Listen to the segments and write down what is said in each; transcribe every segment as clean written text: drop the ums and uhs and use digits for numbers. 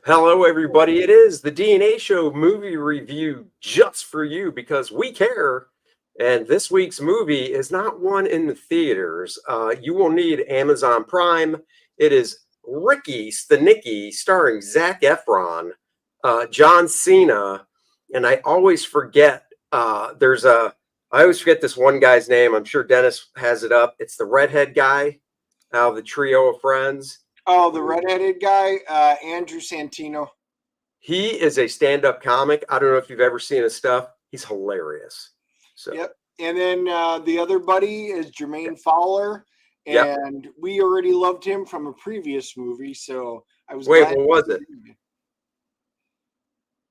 Hello, everybody. It is the DNA Show movie review just for you because we care. And this week's movie is not one in the theaters. You will need Amazon Prime. It is Ricky Stanicky starring Zac Efron, John Cena, and I always forget this one guy's name. I'm sure Dennis has it up. It's the redhead guy out of the trio of friends. Oh, the redheaded guy, Andrew Santino. He is a stand-up comic. I don't know if you've ever seen his stuff. He's hilarious. So, Yep. And then the other buddy is Jermaine Fowler, yep. and we already loved him from a previous movie, so I was Wait, glad. what was it?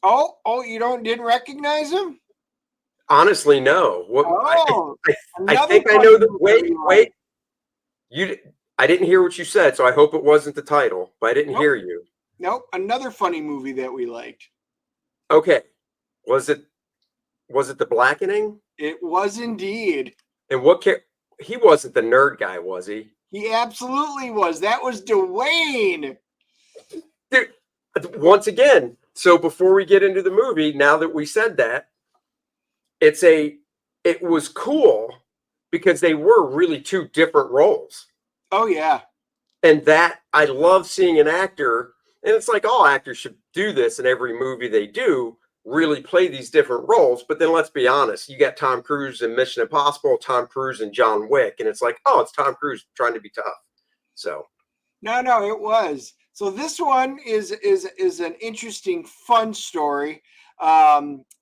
Oh, you didn't recognize him? Honestly, no. Oh, I another think I funny know that. movie Wait, we wait. liked. You, I didn't hear what you said, so I hope it wasn't the title. But I didn't Nope, hear you. nope. Another funny movie that we liked. Okay, was it The Blackening? It was indeed. And he wasn't the nerd guy, was he? He absolutely was. That was Dwayne. Dude, once again. So before we get into the movie, now that we said that, it was cool because they were really two different roles. Oh yeah. And that I love seeing an actor, and it's like all actors should do this in every movie they do, really play these different roles. But then let's be honest, you got Tom Cruise in Mission Impossible, Tom Cruise in John Wick, and it's like, oh, it's Tom Cruise trying to be tough. So No, it was. So this one is an interesting, fun story.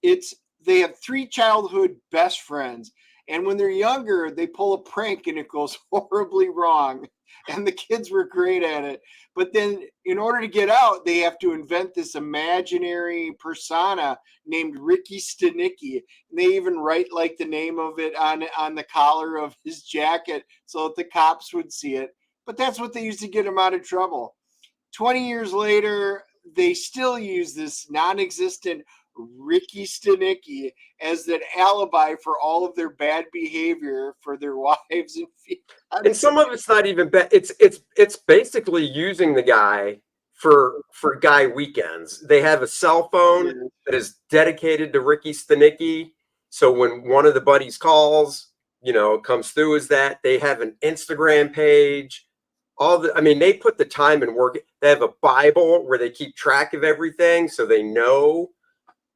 It's they have three childhood best friends, and when they're younger, they pull a prank and it goes horribly wrong. And the kids were great at it. But then, in order to get out, they have to invent this imaginary persona named Ricky Stanicky. And they even write like the name of it on the collar of his jacket so that the cops would see it. But that's what they used to get him out of trouble. 20 years later, they still use this non-existent Ricky Stanicky as an alibi for all of their bad behavior for their wives and and fiancés. some of it's not even bad. It's basically using the guy for guy weekends. They have a cell phone that is dedicated to Ricky Stanicky. So when one of the buddies calls, it comes through as that. They have an Instagram page. They put the time and work. They have a Bible where they keep track of everything so they know.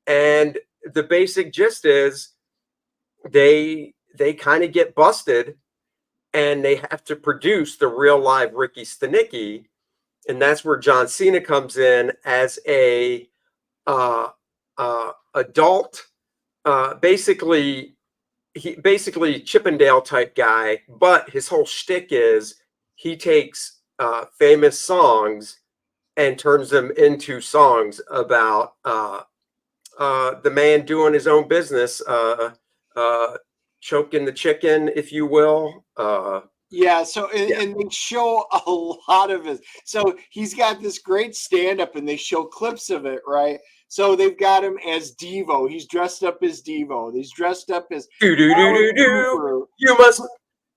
And the basic gist is they kind of get busted and they have to produce the real live Ricky Stanicky, and that's where John Cena comes in as a adult, basically Chippendale type guy, but his whole shtick is he takes famous songs and turns them into songs about the man doing his own business, choking the chicken, if you will. Yeah, so Yeah. and they show a lot of it. So he's got this great stand-up, and they show clips of it, right? So they've got him as Devo. He's dressed up as Devo. He's dressed up as Do do do Alice do do. Cooper,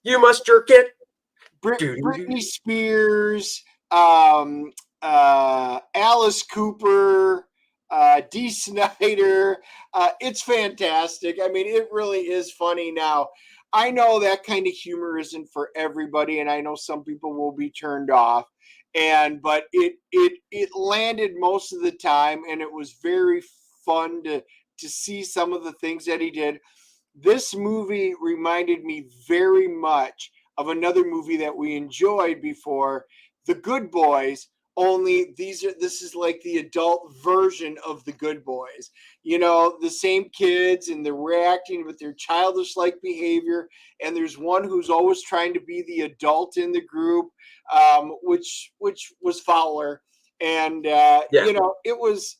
You must jerk it. Do do Britney do. Spears, Alice Cooper, D. Snyder. It's fantastic. I mean, it really is funny. Now, I know that kind of humor isn't for everybody, and I know some people will be turned off. But it landed most of the time, and it was very fun to see some of the things that he did. This movie reminded me very much of another movie that we enjoyed before, The Good Boys. Only this is like the adult version of The Good Boys. You know, the same kids, and they're reacting with their childish like behavior. And there's one who's always trying to be the adult in the group, which was Fowler. And Yeah. it was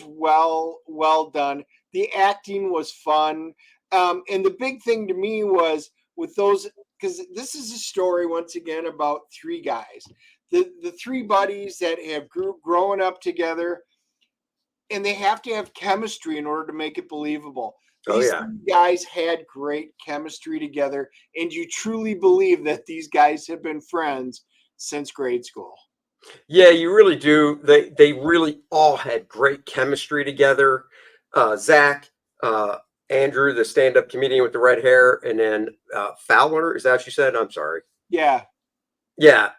well done. The acting was fun. And the big thing to me was with those, because this is a story once again about three guys, the three buddies that have growing up together, and they have to have chemistry in order to make it believable. Oh These yeah. three guys had great chemistry together, and you truly believe that these guys have been friends since grade school. Yeah, you really do. They really all had great chemistry together. Zach, uh, Andrew, the stand-up comedian with the red hair, and then Fowler. Is that what you said? I'm sorry. Yeah, Yeah,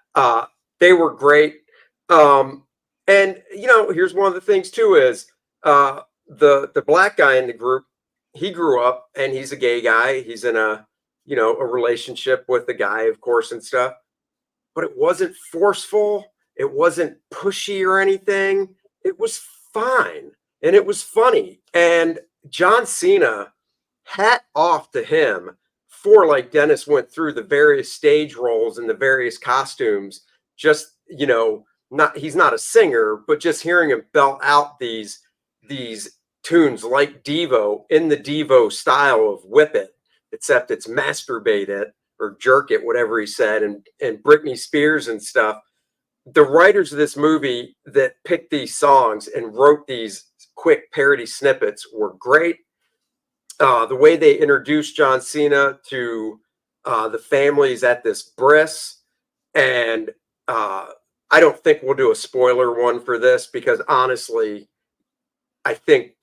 they were great. Um, and here's one of the things too is the black guy in the group. He grew up and he's a gay guy. He's in a relationship with a guy, of course, and stuff. But it wasn't forceful. It wasn't pushy or anything. It was fine and it was funny. And John Cena, hat off to him for, like Dennis went through the various stage roles and the various costumes. Just not he's not a singer, but just hearing him belt out these tunes like Devo in the Devo style of Whip It, except it's masturbate it or jerk it, whatever he said, and Britney Spears and stuff. The writers of this movie that picked these songs and wrote these quick parody snippets were great. The way they introduced John Cena to the families at this bris, and I don't think we'll do a spoiler one for this because honestly, I think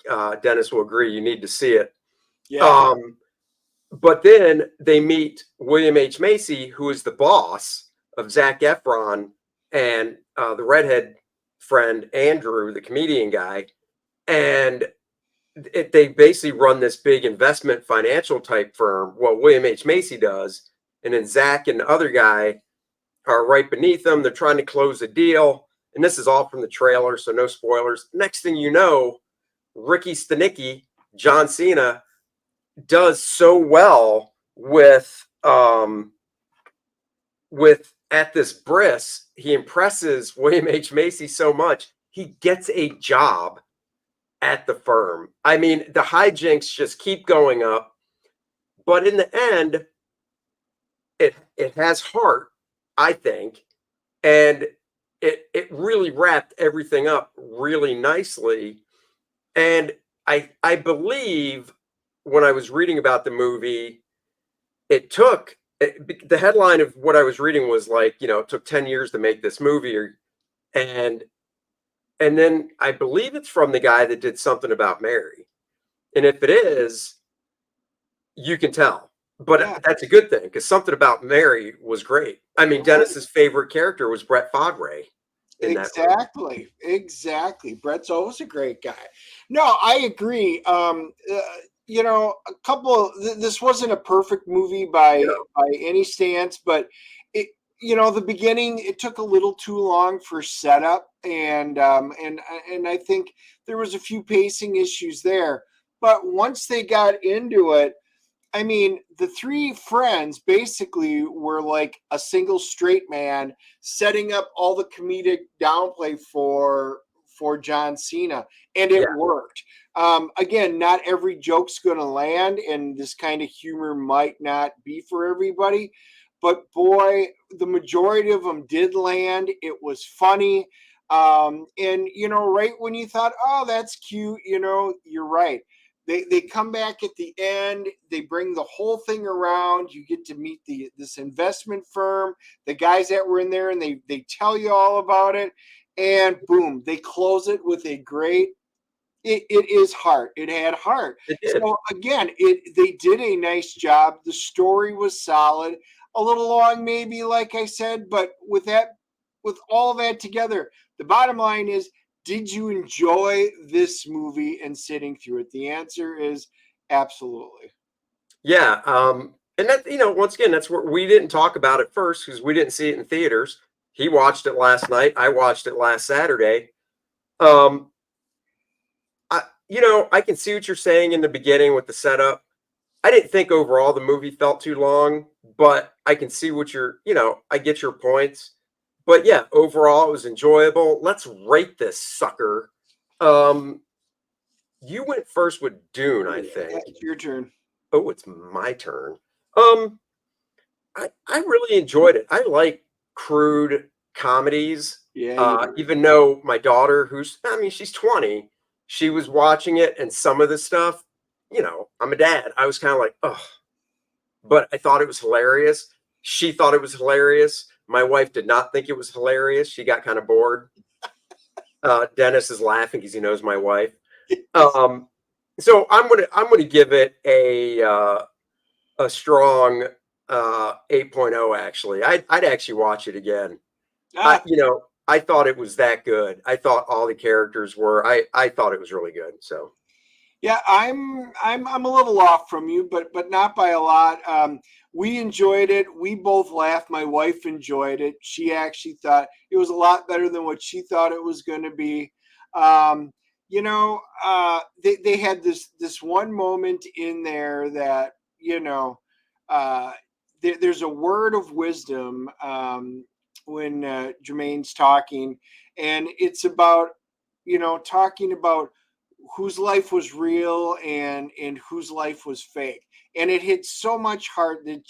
Dennis will agree. You need to see it. yeah. But then they meet William H. Macy, who is the boss of Zac Efron and the redhead friend Andrew, the comedian guy, and they basically run this big investment financial type firm. Well, William H. Macy does, and then Zach and the other guy are right beneath them. They're trying to close a deal, and this is all from the trailer, so no spoilers. Next thing you know, Ricky Stanicky, John Cena, does so well with at this bris. He impresses William H. Macy so much he gets a job at the firm. I mean, the hijinks just keep going up, but in the end, it has heart, I think, and it really wrapped everything up really nicely. And I believe when I was reading about the movie, the headline of what I was reading was like, it took 10 years to make this movie, and and then I believe it's from the guy that did Something About Mary. And if it is, you can tell. But Yeah, that's a good thing because Something About Mary was great. I mean, it was. Dennis's favorite character was Brett Favre in that movie. Exactly, exactly. Brett's always a great guy. No, I agree. A couple. This wasn't a perfect movie You by any stance, but it. The beginning it took a little too long for setup, and I think there was a few pacing issues there. But once they got into it, I mean, the three friends basically were like a single straight man setting up all the comedic downplay for John Cena, and it yeah, worked. Again, not every joke's going to land, and this kind of humor might not be for everybody. But boy, the majority of them did land. It was funny. And right when you thought, oh, that's cute, you're right. They come back at the end. They bring the whole thing around. You get to meet this investment firm, the guys that were in there, and they tell you all about it. And boom, they close it with a great. It is heart. It had heart. it did. So again, they did a nice job. The story was solid. A little long, maybe, like I said, but with all that together, the bottom line is, did you enjoy this movie and sitting through it? The answer is absolutely. Yeah. And that, once again, that's what we didn't talk about at first because we didn't see it in theaters. He watched it last night. I watched it last Saturday. Um, I can see what you're saying in the beginning with the setup. I didn't think overall the movie felt too long, but I can see I get your points. But yeah, overall it was enjoyable. Let's rate this sucker. Um, you went first with Dune, I think. It's your turn. Oh, it's my turn. Um, I really enjoyed it. I like crude comedies. Yeah, you do. Even though my daughter, she's 20, she was watching it, and some of the stuff, I'm a dad. I was kind of like, oh, but I thought it was hilarious. She thought it was hilarious. My wife did not think it was hilarious. She got kind of bored. Dennis is laughing because he knows my wife. So I'm gonna give it a strong 8.0. Actually, I'd actually watch it again. I thought it was that good. I thought all the characters were. I thought it was really good. So Yeah, I'm a little off from you, but not by a lot. We enjoyed it. We both laughed. My wife enjoyed it. She actually thought it was a lot better than what she thought it was going to be. Um, they had this one moment in there that uh, there's a word of wisdom when Jermaine's talking, and it's about talking about whose life was real and whose life was fake, and it hit so much heart that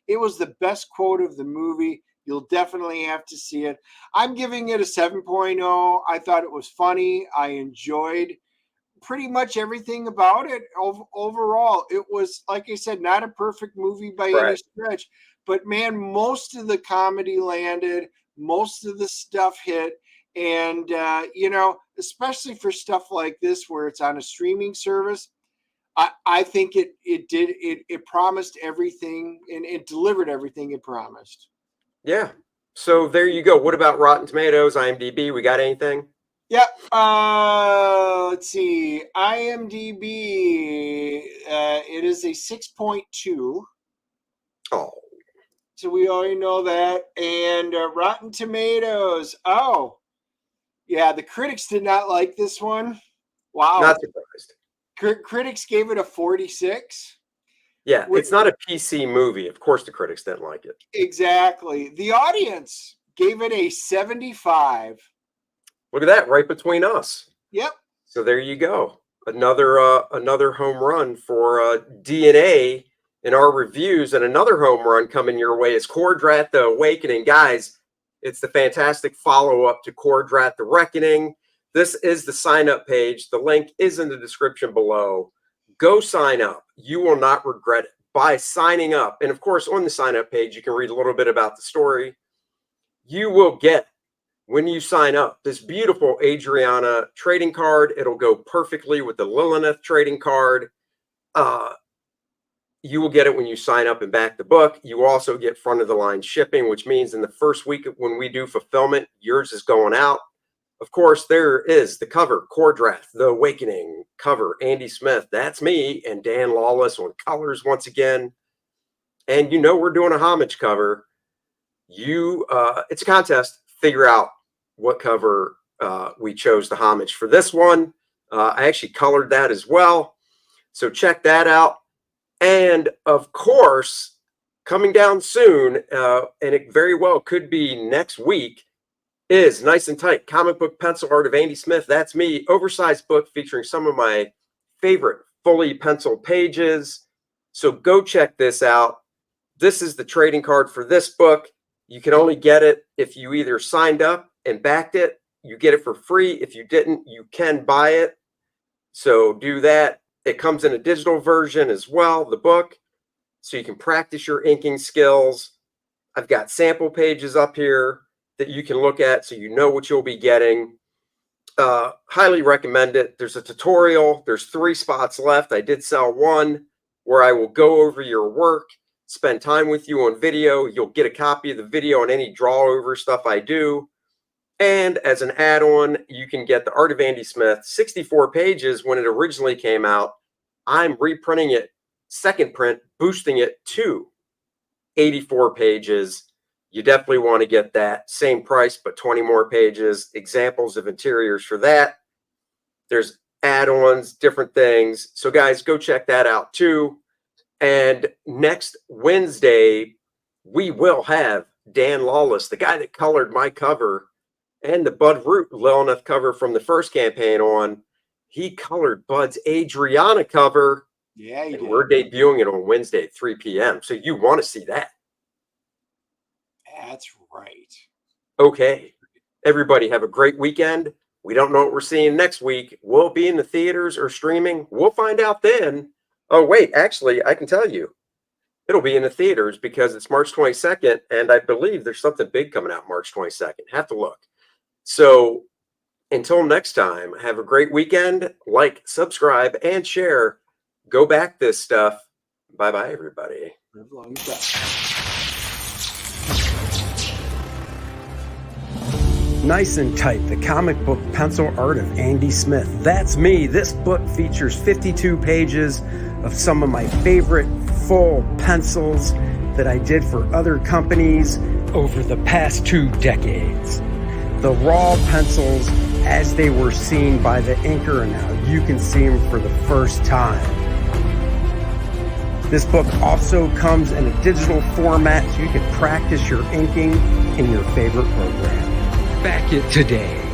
it was the best quote of the movie. You'll definitely have to see it. I'm giving it a 7.0. I thought it was funny. I enjoyed pretty much everything about it. Overall, it was, like I said, not a perfect movie by any right. stretch, but man, most of the comedy landed, most of the stuff hit. And especially for stuff like this where it's on a streaming service, I think it promised everything, and it delivered everything it promised. Yeah. So there you go. What about Rotten Tomatoes, IMDb? We got anything? Yep. Let's see. IMDb. It is a 6.2. Oh, So we already know that. And Rotten Tomatoes. Oh, yeah. The critics did not like this one. not Wow. surprised. Critics gave it a 46. Yeah, it's not a PC movie. Of course, the critics didn't like it. Exactly. The audience gave it a 75. Look at that, right between us. Yep. So there you go. Another home run for DNA in our reviews, and another home run coming your way is Kor-Drath the Awakening. Guys, it's the fantastic follow-up to Kor-Drath the Reckoning. This is the sign-up page. The link is in the description below. Go sign up. You will not regret it by signing up. And of course, on the sign-up page, you can read a little bit about the story. You will get, when you sign up, this beautiful Adriana trading card. It'll go perfectly with the Lilith trading card. You will get it when you sign up and back the book. You also get front of the line shipping, which means in the first week when we do fulfillment, yours is going out. Of course, there is the cover, Kor-Drath the Awakening cover, Andy Smith, that's me, and Dan Lawless on colors once again. And we're doing a homage cover. It's a contest. Figure out what cover we chose the homage for this one. I actually colored that as well. So check that out. And of course, coming down soon, and it very well could be next week, is Nice and Tight comic book pencil art of Andy Smith. That's me. Oversized book featuring some of my favorite fully penciled pages. So go check this out. This is the trading card for this book. You can only get it if you either signed up and backed it. You get it for free. If you didn't, you can buy it. So do that. It comes in a digital version as well, the book, so you can practice your inking skills. I've got sample pages up here that you can look at so you know what you'll be getting. Highly recommend it. There's a tutorial. There's 3 spots left. I did sell one where I will go over your work, spend time with you on video. You'll get a copy of the video and any draw over stuff I do. And as an add-on, you can get the Art of Andy Smith, 64 pages when it originally came out. I'm reprinting it, second print, boosting it to 84 pages. You definitely want to get that. Same price, but 20 more pages. Examples of interiors for that. There's add-ons, different things. So guys, go check that out too. And next Wednesday, we will have Dan Lawless, the guy that colored my cover and the Bud Root Lilith cover from the first campaign on. He colored Bud's Adriana cover. Yeah, he did. We're debuting it on Wednesday at 3 p.m. So you want to see that. That's right. Okay. Everybody have a great weekend. We don't know what we're seeing next week. Will it be in the theaters or streaming? We'll find out then. Oh, wait, actually, I can tell you. It'll be in the theaters because it's March 22nd, and I believe there's something big coming out March 22nd. Have to look. So until next time, have a great weekend. Like, subscribe, and share. Go back this stuff. Bye-bye, everybody. Live long and prosper. Nice and Tight, the comic book pencil art of Andy Smith. That's me. This book features 52 pages of some of my favorite full pencils that I did for other companies over the past 2 decades. The raw pencils as they were seen by the inker, and now you can see them for the first time. This book also comes in a digital format so you can practice your inking in your favorite program. Back it today.